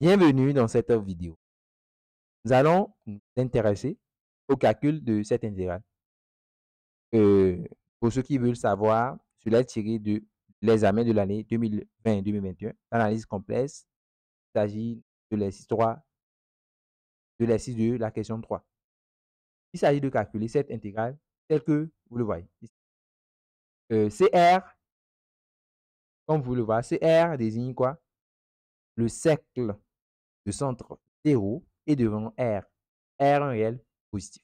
Bienvenue dans cette vidéo. Nous allons nous intéresser au calcul de cette intégrale. Pour ceux qui veulent savoir, cela est tiré de l'examen de l'année 2020-2021, analyse complexe. Il s'agit de l'exercice 3, de l'exercice de la question 3. Il s'agit de calculer cette intégrale telle que vous le voyez. CR, comme vous le voyez, CR désigne quoi? Le cercle de centre 0 et devant R. R un réel positif.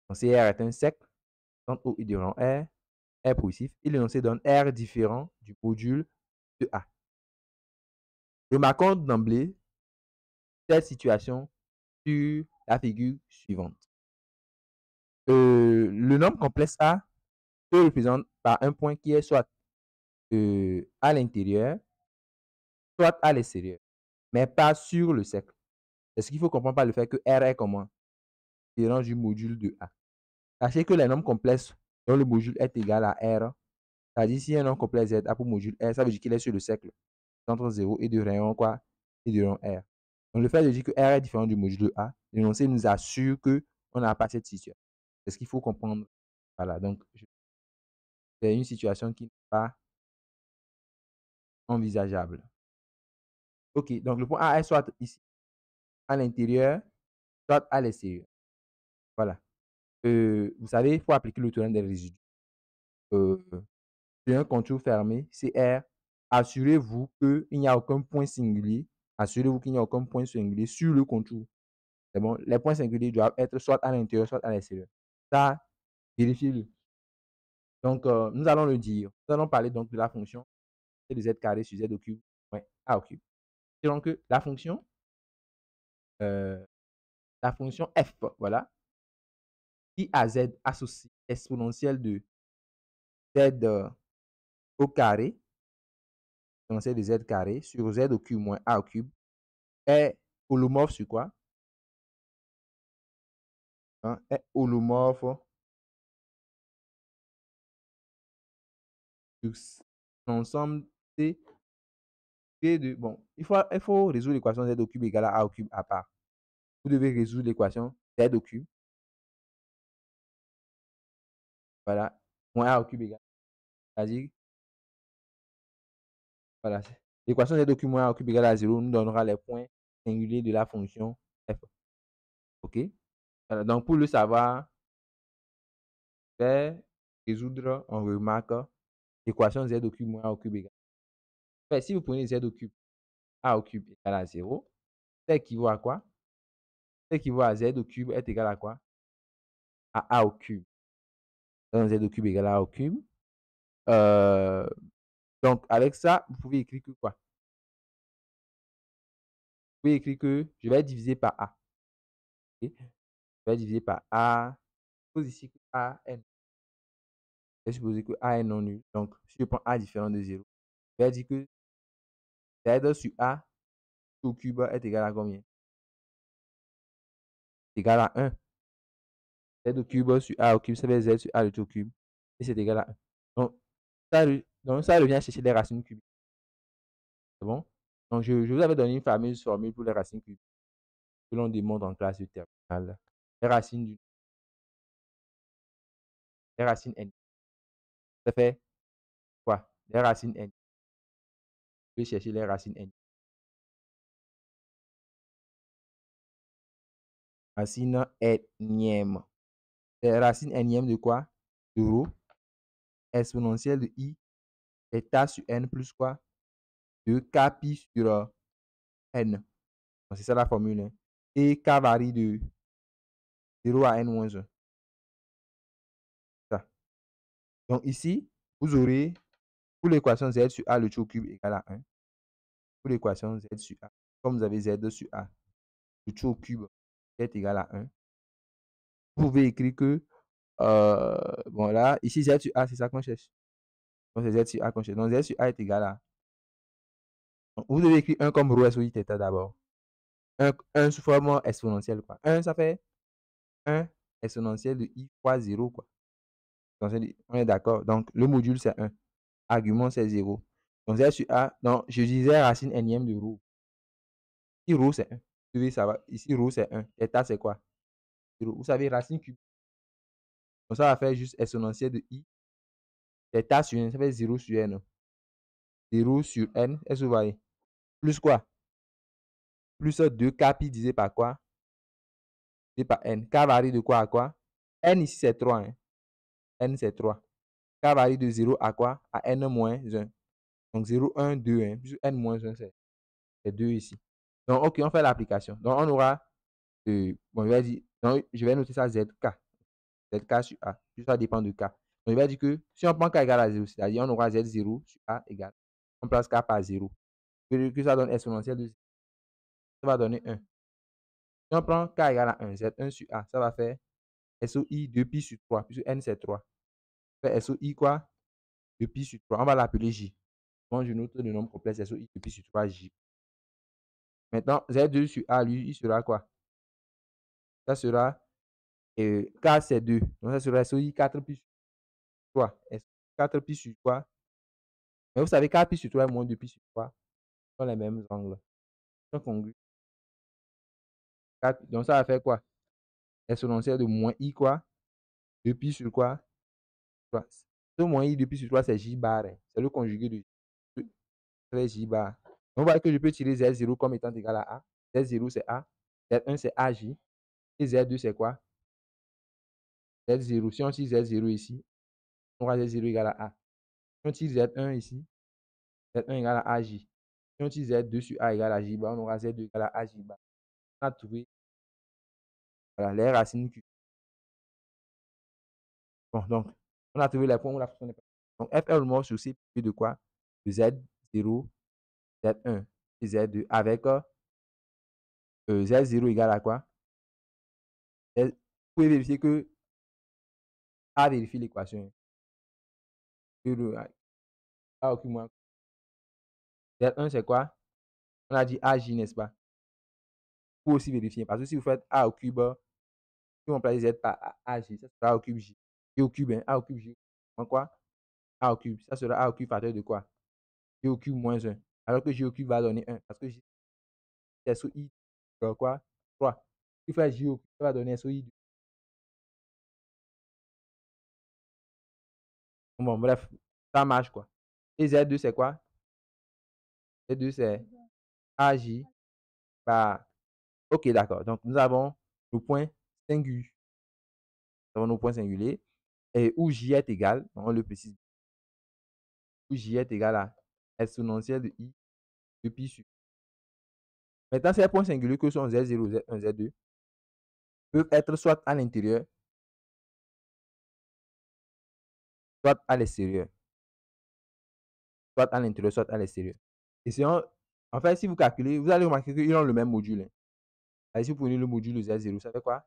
Donc CR est un cercle, centre O et devant R positif, et l'énoncé donne R différent du module de A. Remarquons d'emblée cette situation sur la figure suivante. Le nombre complexe A se représente par un point qui est soit à l'intérieur, soit à l'extérieur, mais pas sur le cercle. C'est ce qu'il faut comprendre par le fait que R est comment? Différent du module de A. Sachez que les nombres complexes dont le module est égal à R, c'est-à-dire si un nombre complexe Z a pour module R, ça veut dire qu'il est sur le cercle entre 0 et de rayon quoi? Et de rayon R. Donc, le fait de dire que R est différent du module A, l'énoncé nous assure qu'on n'a pas cette situation. C'est ce qu'il faut comprendre. Voilà, donc c'est une situation qui n'est pas envisageable. Ok, donc le point A est soit ici, à l'intérieur, soit à l'extérieur. Voilà. Vous savez, il faut appliquer le théorème des résidus. Sur un contour fermé, CR, assurez-vous qu'il n'y a aucun point singulier. Assurez-vous qu'il n'y a aucun point singulier sur le contour. C'est bon, les points singuliers doivent être soit à l'intérieur, soit à l'extérieur. Ça, vérifiez-le. Donc, nous allons le dire. Nous allons parler donc de la fonction de z carré sur z au cube moins a au cube. Donc, euh, la fonction f, voilà, qui à z associe exponentielle de z au carré, exponentielle de z carré sur z au cube moins a au cube, est holomorphe sur quoi? Hein, est holomorphe sur l'ensemble C de, bon, il faut résoudre l'équation z au cube égale à au cube à part. Vous devez résoudre l'équation z au cube, voilà, moins a au cube égale, c'est-à-dire, voilà, l'équation z au cube moins a au cube égale à 0 nous donnera les points singuliers de la fonction f. Ok? Voilà, donc pour le savoir, je vais résoudre, on remarque l'équation z au cube moins a au cube égale. Enfin, si vous prenez z au cube, a au cube égale à 0, ça équivaut à quoi? Ça équivaut à z au cube est égal à quoi? À a au cube. Donc z au cube égale à a au cube. Donc avec ça, vous pouvez écrire que quoi? Vous pouvez écrire que je vais diviser par a. Okay? Je vais diviser par a. Je suppose ici que a est, je vais supposer que a est non nul. Donc si je prends a différent de 0, je vais dire que z sur a au cube est égal à combien? C'est égal à 1. Z au cube sur a au cube, ça fait z sur a de tout au cube. Et c'est égal à 1. Donc ça revient à chercher les racines cubiques. C'est bon? Donc je vous avais donné une fameuse formule pour les racines cubiques que l'on démontre en classe de terminale. Les racines n. Ça fait quoi? Les racines n. Je vais chercher les racines n. Racine énième. Les racines énième de quoi? De rho. Exponentielle de i. Eta sur n plus quoi? De k pi sur n. C'est ça la formule. Hein. Et k varie de 0 à n moins 1. Ça. Donc ici, vous aurez pour l'équation z sur a le tout cube égale à 1. Pour l'équation z sur a, comme vous avez z sur a, le tout cube est égal à 1. Vous pouvez écrire que, bon là, ici z sur a, c'est ça qu'on cherche. Donc c'est z sur a qu'on cherche. Donc z sur a est égal à, donc, vous devez écrire 1 comme rho SOI θ d'abord. 1 sous forme exponentielle, quoi. 1, ça fait 1 exponentielle de i fois 0, quoi. Donc, on est d'accord. Donc, le module, c'est 1. Argument, c'est 0. Donc, z sur a, donc, je disais racine énième de rho. Ici, rho, c'est 1. Vous devez savoir. Ici, rho, c'est 1. Theta, c'est quoi? 0. Vous savez, racine cube. Donc, ça va faire juste exponentielle de I. Theta sur n, ça fait 0 sur n. 0 sur n, est-ce que vous voyez? Plus quoi? Plus 2k pi divisé par quoi? Divisé par n. K varie de quoi à quoi? N ici, c'est 3. Hein. N, c'est 3. K varie de 0 à quoi? À n moins 1. Donc, 0, 1, 2. Hein. Plus n moins 1, c'est 2 ici. Donc, OK, on fait l'application. Donc, on aura, bon, je vais noter ça ZK. ZK sur A. Tout ça dépend de K. Donc, je vais dire que si on prend K égale à 0, c'est-à-dire on aura Z0 sur A égale. On place K par 0. Que ça donne exponentielle de 0. Ça va donner 1. Si on prend K égale à 1, Z1 sur A, ça va faire SOI 2pi sur 3, puisque N c'est 3. Ça fait SOI quoi? 2pi sur 3. On va l'appeler J. Bon, je note le nombre complexe SOI 2pi sur 3, J. Maintenant, Z2 sur A, lui, il sera quoi? Ça sera K c'est 2. Donc, ça sera SOI 4pi sur 3. 4pi sur 3. Mais vous savez, 4pi sur 3 est moins 2pi sur 3. Ce sont les mêmes angles. Ils sont congrus. Donc, ça va faire quoi? Exponentielle de moins I quoi? 2pi sur quoi? 3. Ce moins I 2pi sur 3, c'est J bar. Hein. C'est le conjugué de J bar. Donc, vous voyez que je peux tirer Z0 comme étant égal à A. Z0, c'est A. Z1, c'est AJ. Et Z2, c'est quoi? Z0. Si on tire Z0 ici, on aura Z0 égal à A. Si on tire Z1 ici, Z1 égale à AJ. Si on tire Z2 sur A égale à J bar, on aura Z2 égale à AJ bar. On a trouvé voilà, les racines Q. Bon, donc, on a trouvé les points où la fonction n'est pas. Donc, F est le mot sur C de quoi? De Z0, Z1 et Z2 avec Z0 égale à quoi? Vous pouvez vérifier que A vérifie l'équation. A occupe moins. Z1, c'est quoi? On a dit AJ, n'est-ce pas? Vous pouvez aussi vérifier. Parce que si vous faites A au cube, si on place Z par AJ, ça sera A au cube J. J au cube, hein? A au cube J. En quoi? A au cube. Ça sera A au cube facteur de quoi? J au cube moins 1. Alors que J au cube va donner 1. Parce que J, c'est sous I. Quoi? 3. Si vous faites J au cube, ça va donner sous I. Bon, bref, ça marche quoi. Et Z2, c'est quoi? Z2, c'est AJ par. Ok, d'accord. Donc, nous avons nos points singuliers. Nous avons nos points singuliers. Et où J est égal, on le précise. Où J est égal à exponentielle de I de pi sur. Maintenant, ces points singuliers que sont Z0, Z1, Z2 peuvent être soit à l'intérieur, soit à l'extérieur. Soit à l'intérieur, soit à l'extérieur. Et si en fait, si vous calculez, vous allez remarquer qu'ils ont le même module. Hein. Alors, si vous prenez le module de Z0, ça fait quoi?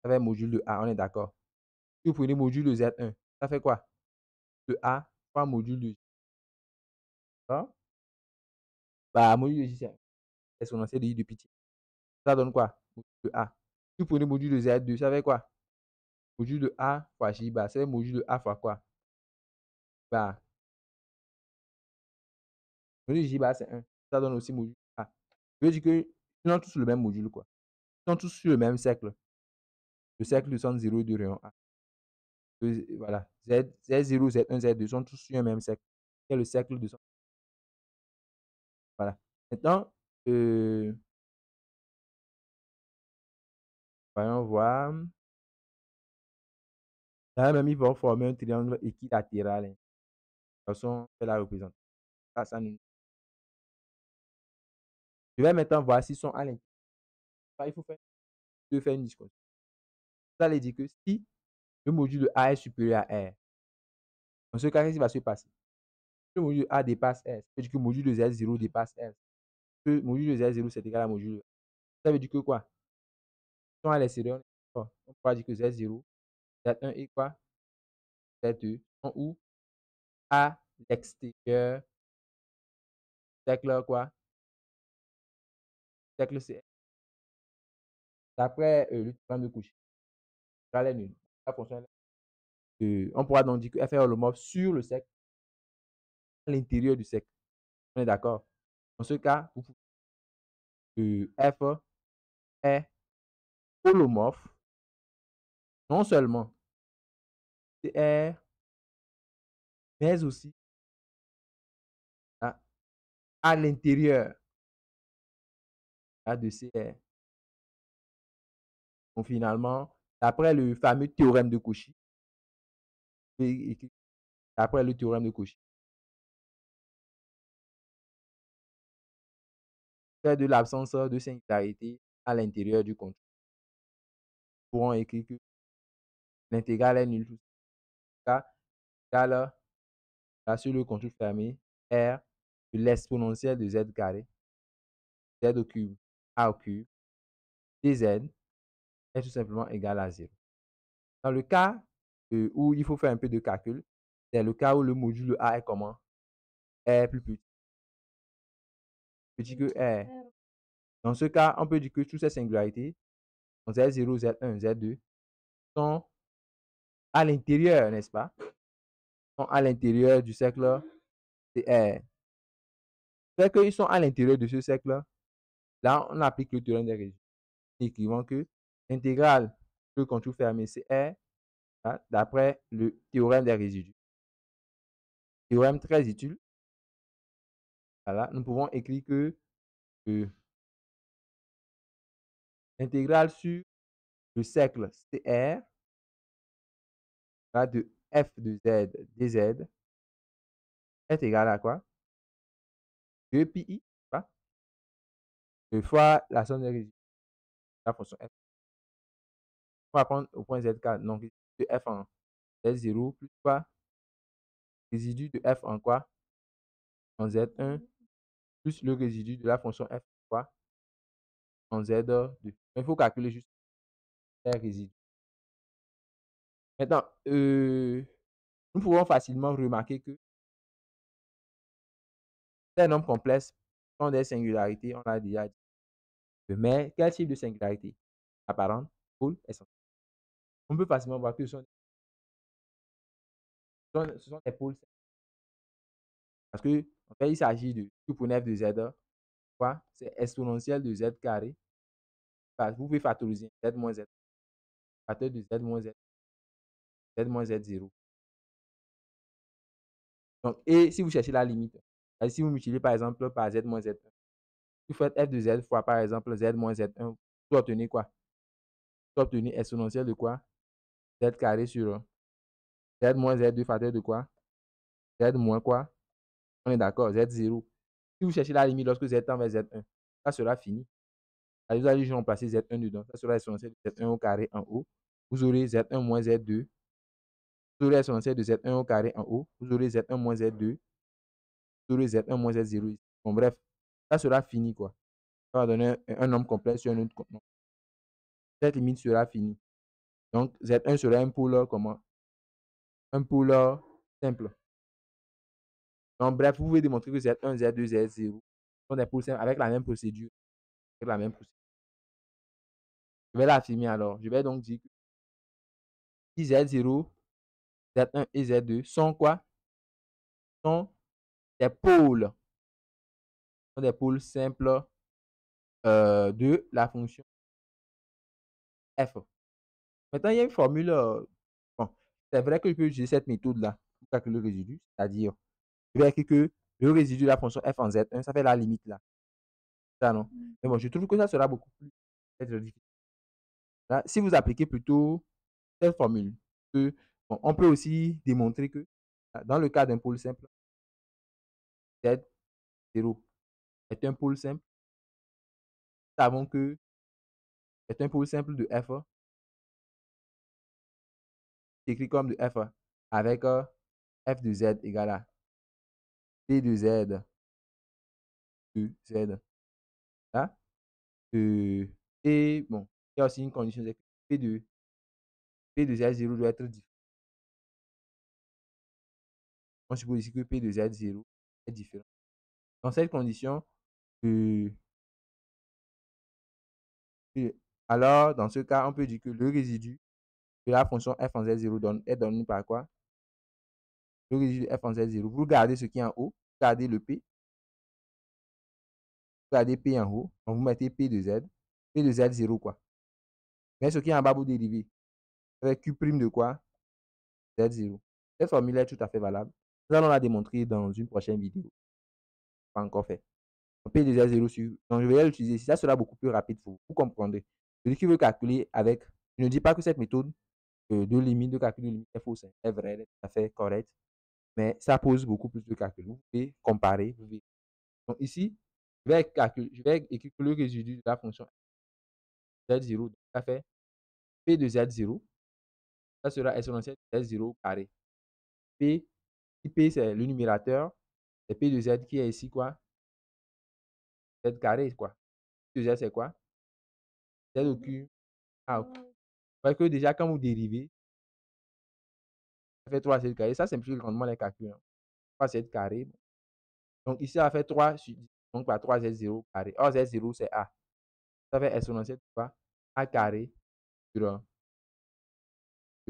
Ça fait module de A, on est d'accord. Si vous prenez module de Z1, ça fait quoi? De A fois module de J. Bah, module de J, c'est exponentielle de I de pi. Ça donne quoi? Module de A. Si vous prenez module de Z2, ça fait quoi? Module de A fois J bar. C'est module de A fois quoi? Bah, module de J bar, c'est 1. Ça donne aussi module de A. Je veux dire que ils ont tous le même module, quoi. Ils sont tous sur le même cercle. Le cercle de centre 0 et de rayon A. Voilà. Z0, Z1, Z2 sont tous sur un même cercle. C'est le cercle de centre. Voilà. Maintenant, voyons voir. Là, même, ils vont former un triangle équilatéral. Hein. De toute façon, c'est la représentation. Ça nous... Je vais maintenant voir s'ils sont à l'intérieur. Il faut faire une discussion. Vous allez dire que si le module de A est supérieur à R, dans ce cas, qu'est-ce qui va se passer? Si le module de A dépasse R, ça veut dire que le module de Z0 dépasse R. Le module de Z0, c'est égal à module de R. Ça veut dire que quoi? Si on à l'extérieur, on pourra dire que Z0, Z1 et quoi? Z2 sont où? À l'extérieur. Cercle quoi? Cercle C. D'après le théorème de Cauchy, est nul. La fonction on pourra donc dire que F est holomorphe sur le cercle, à l'intérieur du cercle. On est d'accord? Dans ce cas, f est holomorphe non seulement CR, mais aussi à l'intérieur de CR. Donc finalement, d'après le fameux théorème de Cauchy, d'après le théorème de Cauchy, fait de l'absence de singularité à l'intérieur du contrôle. Nous pourrons écrire que l'intégrale est nulle égale sur le contrôle fermé R de l'exponentielle de z carré, z au cube, a au cube, dz est tout simplement égal à 0. Dans le cas où il faut faire un peu de calcul, c'est le cas où le module A est comment? Est plus petit que R. Dans ce cas, on peut dire que toutes ces singularités, Z0, Z1, Z2, sont à l'intérieur, n'est-ce pas? Sont à l'intérieur du cercle CR. Fait qu'ils sont à l'intérieur de ce cercle, là, on applique le théorème des résidus, écrivant que l'intégrale de contour fermé CR, d'après le théorème des résidus. Théorème très utile. Voilà, nous pouvons écrire que l'intégrale sur le cercle CR de f de z dz est égal à quoi? 2 pi fois la somme des résidus de la fonction f. On va prendre au point z4, donc de f en z0 plus quoi? Résidu de f en quoi? En z1 plus le résidu de la fonction f quoi? En z2. Il faut calculer juste les résidus. Maintenant, nous pouvons facilement remarquer que ces nombres complexes sont des singularités, on l'a déjà dit. Mais quel type de singularité? Apparente, pôle, essentielle. On peut facilement voir que ce sont des pôles. Parce que, en fait, il s'agit de Q pour f de z, quoi? C'est exponentielle de z carré. Vous pouvez factoriser z moins z, facteur de z moins z, z moins z0. Donc, et si vous cherchez la limite, si vous multipliez par exemple par z moins z1, vous faites f de z fois par exemple z moins z1, vous obtenez quoi? Vous obtenez exponentielle de quoi? Z carré sur z moins z2 facteur de quoi? Z moins quoi? On est d'accord, z0. Si vous cherchez la limite lorsque z tend vers z1, ça sera fini. Vous allez juste remplacer z1 dedans, ça sera exponentielle de z1 au carré en haut. Vous aurez z1 moins z2. Vous aurez exponentielle de z1 au carré en haut. Vous aurez z1 moins z2. Vous aurez z1 moins z0 ici. Bon, bref, ça sera fini, quoi. Ça va donner un nombre complet sur un autre nombre. Cette limite sera finie. Donc, z1 sera un pôle comment? Un pôle simple. Donc, bref, vous pouvez démontrer que z1, z2, z0 sont des pôles simples avec la même procédure. Avec la même procédure. Je vais l'affirmer alors. Je vais donc dire que si z0, z1 et z2 sont quoi? Sont des pôles. Sont des pôles simples de la fonction f. Maintenant, il y a une formule. Bon, c'est vrai que je peux utiliser cette méthode-là pour calculer le résidu. C'est-à-dire, je vais écrire que le résidu de la fonction f en z1, ça fait la limite là. Ça, non? Mais bon, je trouve que ça sera beaucoup plus difficile. Là, si vous appliquez plutôt cette formule, bon, on peut aussi démontrer que dans le cas d'un pôle simple, Z0 est un pôle simple. Nous savons que c'est un pôle simple de f, écrit comme de f avec f de z égale à p de z de z. Là. Et bon, il y a aussi une condition, c'est que p de z0 doit être différent. On suppose ici que p de z0 est différent. Dans cette condition, alors dans ce cas, on peut dire que le résidu de la fonction f en z0 est donné par quoi? Le résidu de f en z0. Vous gardez ce qui est en haut, gardez le p. regardez P en haut, donc vous mettez P de Z. P de Z, 0 quoi. Mais ce qui est en bas, vous dérivez. Avec Q' de quoi? Z0. Cette formule est tout à fait valable. Nous allons la démontrer dans une prochaine vidéo. Pas encore fait. P de Z0 sur. Donc, je vais l'utiliser ici. Ça sera beaucoup plus rapide pour vous. Vous comprendrez. Celui qui veut calculer avec. Je ne dis pas que cette méthode de limite, de calcul de limite est fausse. Est vraie, elle est tout à fait correcte. Mais ça pose beaucoup plus de calculs. Vous pouvez comparer. Vous pouvez. Donc, ici, je vais écrire le résidu de la fonction Z0. Donc, ça fait P de Z0. Ça sera exponentielle de Z0 au carré. P, P c'est le numérateur. C'est P de Z qui est ici quoi? Z carré quoi. P de Z c'est quoi? Z au cube. Ah, ok. Parce que déjà quand vous dérivez, ça fait 3Z carré. Ça simplifie grandement les calculs. Hein. 3Z carré. Donc ici, ça fait 3 sur 10. Donc par 3Z0 carré. Or Z0 c'est A. Ça fait exponentielle de quoi? A carré sur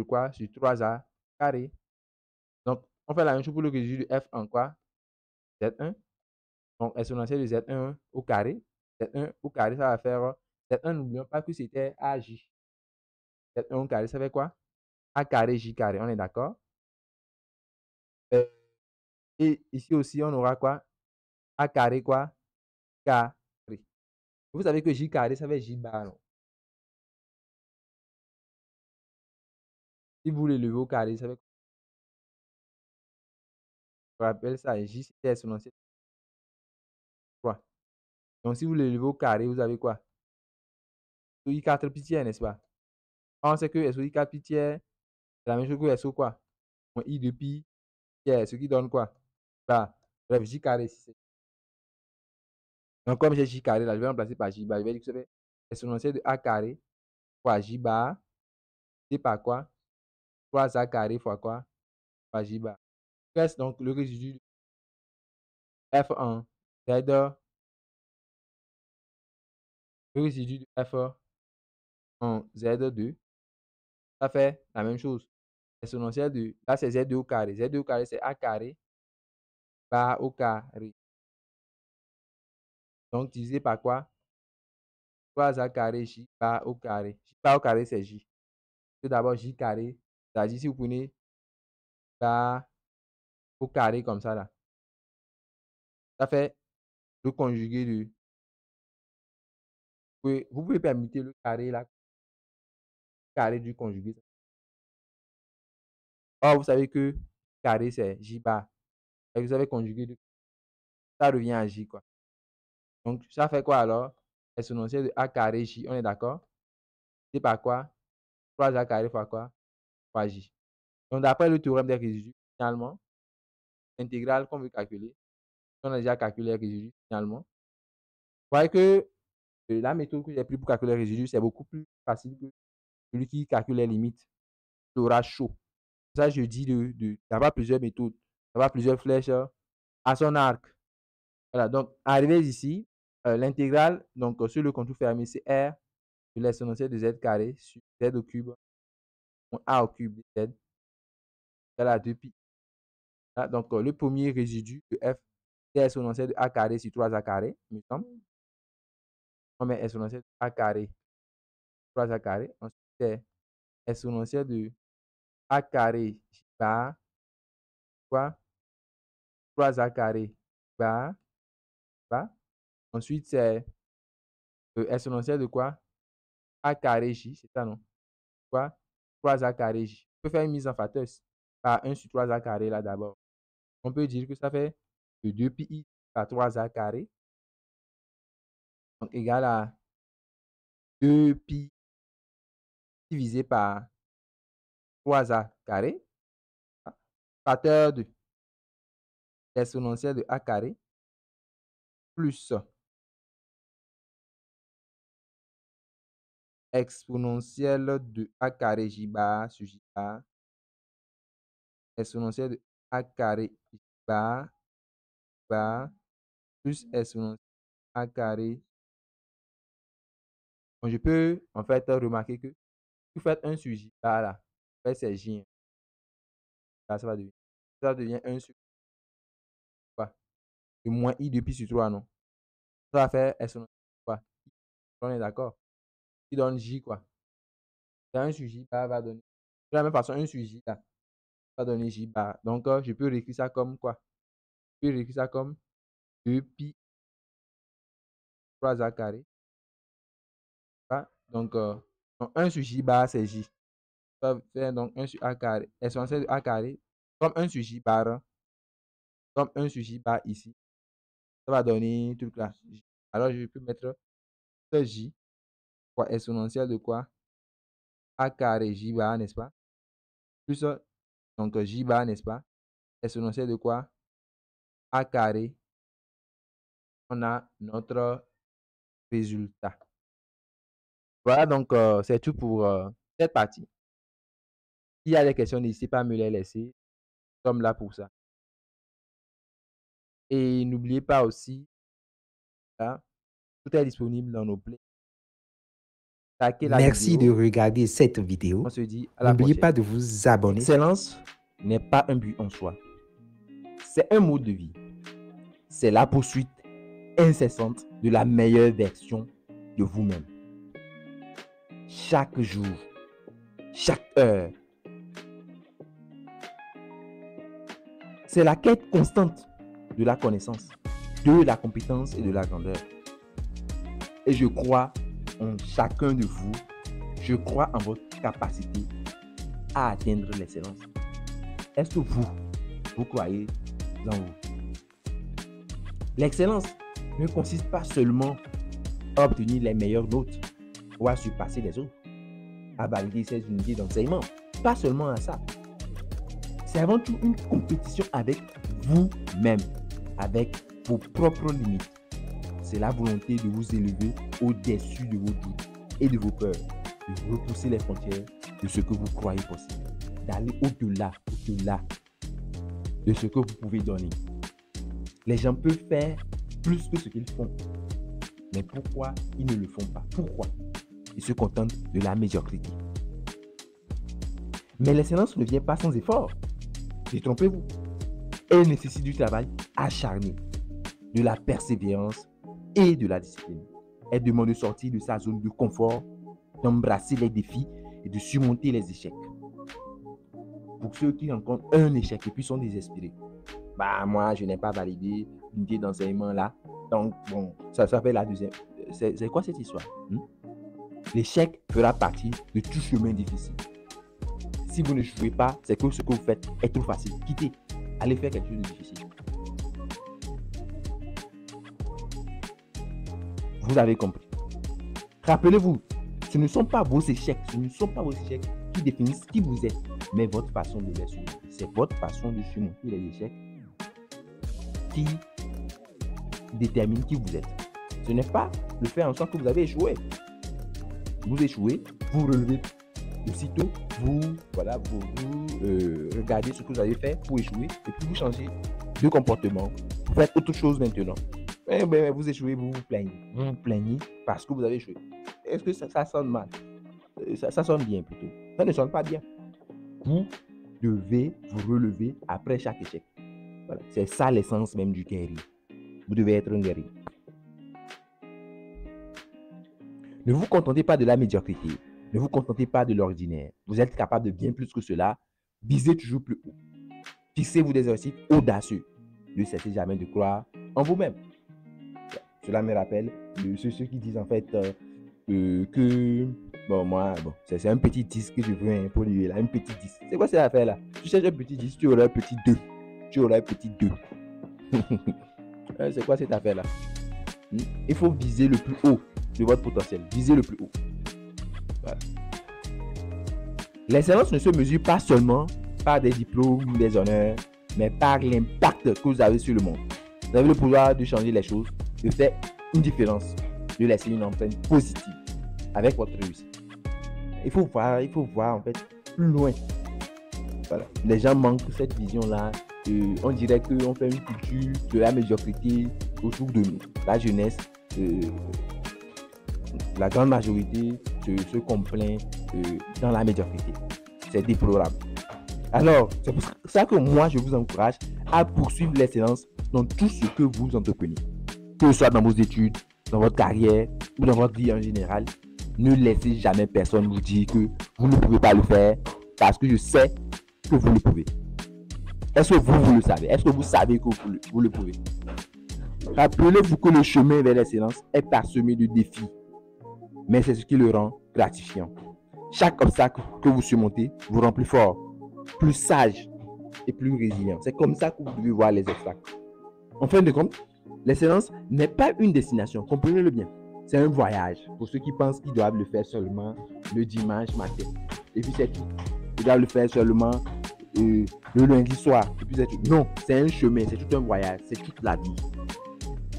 quoi? Sur 3A carré. Donc on fait la même chose pour le résidu de F en quoi? Z1. Donc exponentielle de Z1 au carré. Z1 au carré, ça va faire Z1, n'oublions pas que c'était AJ. Z1 au carré, ça fait quoi? A carré, J carré, on est d'accord? Et ici aussi, on aura quoi? A carré, quoi? Carré. Vous savez que J carré, ça fait J bar. Non? Si vous l'élevez au carré, ça fait quoi? Je rappelle ça, J, c'était exponentielle 3. Donc, si vous l'élevez au carré, vous avez quoi? I4 pitié, n'est-ce pas? On sait que SOI4 pitié, c'est la même chose que SO quoi? Moins I de pi, ce qui donne quoi? Bah, bref, J carré. Donc, comme j'ai J carré là, je vais remplacer par J bar. Je vais dire que ça fait exponentielle de A carré fois J bar, c'est par quoi? 3A carré fois quoi? Fois J bar. Reste donc le résidu F1 Z, le résidu de F en Z2, ça fait la même chose. Exponentielle de, là c'est Z2 au carré. Z2 au carré, c'est A carré bar au carré. Donc, divisé par quoi? 3A carré J bar au carré. J bar au carré, c'est J. Tout d'abord, J carré. C'est-à-dire, si vous prenez bar au carré comme ça, là, ça fait le conjugué de. Vous pouvez permuter le carré, là, carré du conjugué. Or, vous savez que carré, c'est J bar. Et vous avez conjugué, ça revient à J, quoi. Donc, ça fait quoi alors? Exponentielle de A carré J, on est d'accord? C'est par quoi? 3A carré fois quoi? Fois J. Donc, d'après le théorème des résidus, finalement, l'intégrale qu'on veut calculer, on a déjà calculé les résidus, finalement. Vous voyez que la méthode que j'ai prise pour calculer les résidus, c'est beaucoup plus facile que celui qui calcule les limites. Il aura chaud. Ça, je dis d'avoir plusieurs méthodes, d'avoir plusieurs flèches à son arc. Voilà, donc, arrivé ici, l'intégrale, donc sur le contour fermé, c'est R de l'exponentielle de Z carré sur Z au cube, A au cube de Z, égale à 2pi. Voilà, donc, le premier résidu de F, c'est exponentielle de A carré sur 3A carré, il me semble. On met exponentielle de A carré, 3A carré. Ensuite, c'est exponentielle de A carré par quoi? 3A carré par. Ensuite, c'est exponentielle de quoi? A carré J, c'est ça, non? Quoi? 3A carré J. On peut faire une mise en facteur par 1 sur 3A carré là d'abord. On peut dire que ça fait 2pi par 3A carré. Donc, égal à 2pi divisé par 3A carré. Facteur de l'exponentielle de A carré plus exponentielle de A carré J bar sur J bar. Exponentielle de A carré J bar plus exponentielle A carré. Donc, je peux en fait remarquer que si vous faites 1 sur J bar là, en fait, c'est J. Là, ça devient 1 sur quoi? Le moins I de pi sur 3, non? Ça va faire exponentielle quoi? On est d'accord? Qui donne J quoi? 1 sur J bar va donner. De la même façon, 1 sur J là, va donner J bar. Donc, je peux réécrire ça comme quoi? Je peux réécrire ça comme 2 pi 3a carré. Ah, donc, 1 sur J bar, c'est J. Ça va faire donc 1 sur A carré. Exponentielle de A carré, comme 1 sur J bar, comme 1 sur J bar ici. Ça va donner tout là. Alors, je peux mettre ce J, quoi, exponentielle de quoi? A carré J bar, n'est-ce pas? Plus, donc, J bar, n'est-ce pas? Exponentielle de quoi? A carré. On a notre résultat. Voilà, donc, c'est tout pour cette partie. S'il y a des questions, n'hésitez pas à me les laisser. Nous sommes là pour ça. Et n'oubliez pas aussi, là, tout est disponible dans nos playlists. Likez la Merci de vidéo. regarder cette vidéo. On se dit à la N'oubliez prochaine. pas de vous abonner. L'excellence n'est pas un but en soi. C'est un mode de vie. C'est la poursuite incessante de la meilleure version de vous-même. Chaque jour, chaque heure. C'est la quête constante de la connaissance, de la compétence et de la grandeur. Et je crois en chacun de vous. Je crois en votre capacité à atteindre l'excellence. Est-ce que vous croyez en vous? L'excellence ne consiste pas seulement à obtenir les meilleures notes ou à surpasser les autres, à valider ces unités d'enseignement. Pas seulement à ça. C'est avant tout une compétition avec vous-même, avec vos propres limites. C'est la volonté de vous élever au-dessus de vos doutes et de vos peurs, de repousser les frontières de ce que vous croyez possible, d'aller au-delà de ce que vous pouvez donner. Les gens peuvent faire plus que ce qu'ils font. Mais pourquoi ils ne le font pas? Pourquoi? Ils se contentent de la médiocrité. Mais l'excellence ne vient pas sans effort. Détrompez-vous. Elle nécessite du travail acharné, de la persévérance et de la discipline. Elle demande de sortir de sa zone de confort, d'embrasser les défis et de surmonter les échecs. Pour ceux qui rencontrent un échec et puis sont désespérés, moi je n'ai pas validé l'unité d'enseignement là, donc bon, ça s'appelle la deuxième. C'est quoi cette histoire? L'échec fera partie de tout chemin difficile. Si vous ne jouez pas, c'est que ce que vous faites est trop facile. Quittez, allez faire quelque chose de difficile. Vous avez compris. Rappelez-vous, ce ne sont pas vos échecs, qui définissent qui vous êtes, mais votre façon de les surmonter. C'est votre façon de surmonter les échecs qui détermine qui vous êtes. Ce n'est pas le fait en sorte que vous avez échoué. Vous échouez, vous relevez aussitôt, vous regardez ce que vous avez fait pour échouer et puis vous changez de comportement. Vous faites autre chose maintenant. Mais vous échouez, vous vous plaignez. Vous vous plaignez parce que vous avez échoué. Est-ce que ça sonne mal? Ça sonne bien plutôt. Ça ne sonne pas bien. Vous devez vous relever après chaque échec. Voilà. C'est ça l'essence même du guerrier. Vous devez être un guerrier. Ne vous contentez pas de la médiocrité. Ne vous contentez pas de l'ordinaire. Vous êtes capable de bien plus que cela. Visez toujours plus haut. Fixez-vous des objectifs audacieux. Ne cessez jamais de croire en vous-même. Cela me rappelle de ceux qui disent en fait que c'est un petit disque que je veux polluer là, un petit disque. C'est quoi cette affaire là? Tu cherches un petit disque, tu auras un petit 2. C'est quoi cette affaire là? Il faut viser le plus haut de votre potentiel. Visez le plus haut. Voilà. L'excellence ne se mesure pas seulement par des diplômes ou des honneurs, mais par l'impact que vous avez sur le monde. Vous avez le pouvoir de changer les choses, de faire une différence, de laisser une empreinte positive avec votre réussite. Il faut voir en fait plus loin. Voilà. Les gens manquent cette vision-là. On dirait qu'on fait une culture de la médiocrité autour de nous. La jeunesse, la grande majorité se complaint dans la médiocrité. C'est déplorable. Alors, c'est pour ça que moi, je vous encourage à poursuivre l'excellence dans tout ce que vous entreprenez. que ce soit dans vos études, dans votre carrière ou dans votre vie en général, ne laissez jamais personne vous dire que vous ne pouvez pas le faire parce que je sais que vous le pouvez. Est-ce que vous le savez? Est-ce que vous savez que vous le pouvez? Rappelez-vous que le chemin vers l'excellence est parsemé de défis, mais c'est ce qui le rend gratifiant. Chaque obstacle que vous surmontez vous rend plus fort, plus sage et plus résilient. C'est comme ça que vous devez voir les obstacles. En fin de compte, l'excellence n'est pas une destination, comprenez-le bien. C'est un voyage pour ceux qui pensent qu'ils doivent le faire seulement le dimanche matin. Et puis c'est tout. Ils doivent le faire seulement le lundi soir. Et puis c'est tout. Non, c'est un chemin, c'est tout un voyage, c'est toute la vie.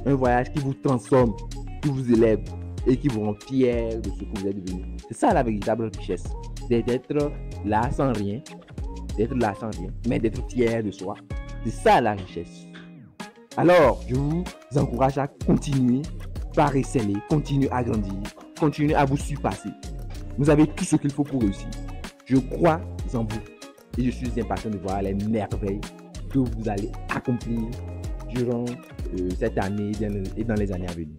Un voyage qui vous transforme, qui vous élève et qui vous rend fier de ce que vous êtes devenu. C'est ça la véritable richesse. D'être là sans rien, mais d'être fier de soi. C'est ça la richesse. Alors, je vous encourage à continuer par exceller, continuer à grandir, continuer à vous surpasser. Vous avez tout ce qu'il faut pour réussir. Je crois en vous et je suis impatient de voir les merveilles que vous allez accomplir durant cette année et dans les années à venir.